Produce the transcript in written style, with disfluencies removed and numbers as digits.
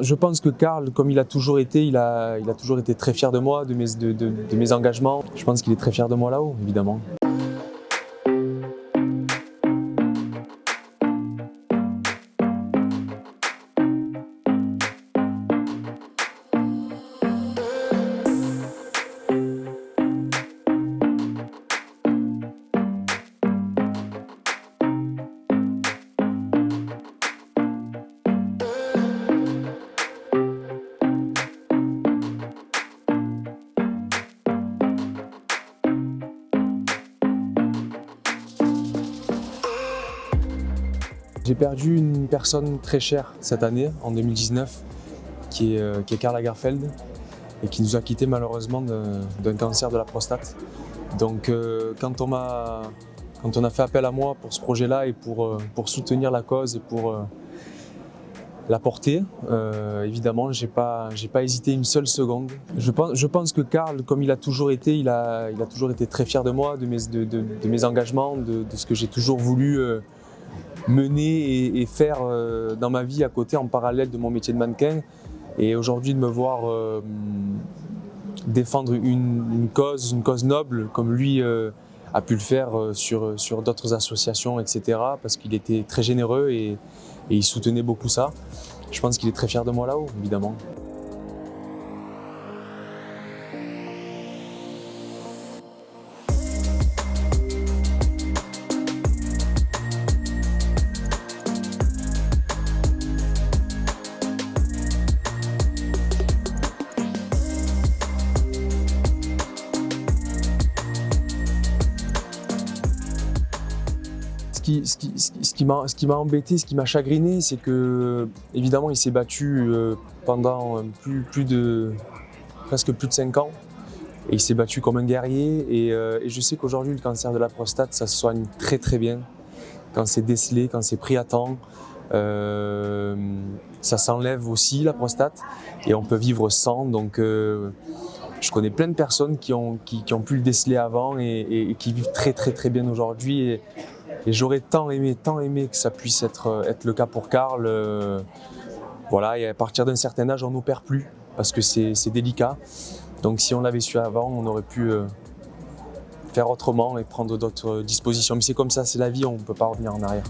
Je pense que Karl, comme il a toujours été, il a toujours été très fier de moi, de mes engagements. Je pense qu'il est très fier de moi là-haut, évidemment. J'ai perdu une personne très chère cette année, en 2019, qui est Karl Lagerfeld, et qui nous a quittés malheureusement d'un cancer de la prostate. Donc quand on a fait appel à moi pour ce projet-là et pour soutenir la cause et pour la porter, évidemment, j'ai pas hésité une seule seconde. Je pense que Karl, comme il a toujours été, il a toujours été très fier de moi, de mes engagements, de ce que j'ai toujours voulu mener et faire dans ma vie à côté, en parallèle de mon métier de mannequin. Et aujourd'hui, de me voir défendre une cause noble, comme lui a pu le faire sur d'autres associations, etc., parce qu'il était très généreux et il soutenait beaucoup ça. Je pense qu'il est très fier de moi là-haut, évidemment. Ce qui m'a embêté, ce qui m'a chagriné, c'est que évidemment il s'est battu pendant presque plus de 5 ans. Et il s'est battu comme un guerrier et je sais qu'aujourd'hui le cancer de la prostate, ça se soigne très très bien. Quand c'est décelé, quand c'est pris à temps, ça s'enlève aussi la prostate et on peut vivre sans. Donc je connais plein de personnes qui ont pu le déceler avant et qui vivent très très très bien aujourd'hui. Et j'aurais tant aimé que ça puisse être le cas pour Karl. Voilà, et à partir d'un certain âge, on n'opère plus parce que c'est délicat. Donc si on l'avait su avant, on aurait pu faire autrement et prendre d'autres dispositions. Mais c'est comme ça, c'est la vie, on ne peut pas revenir en arrière.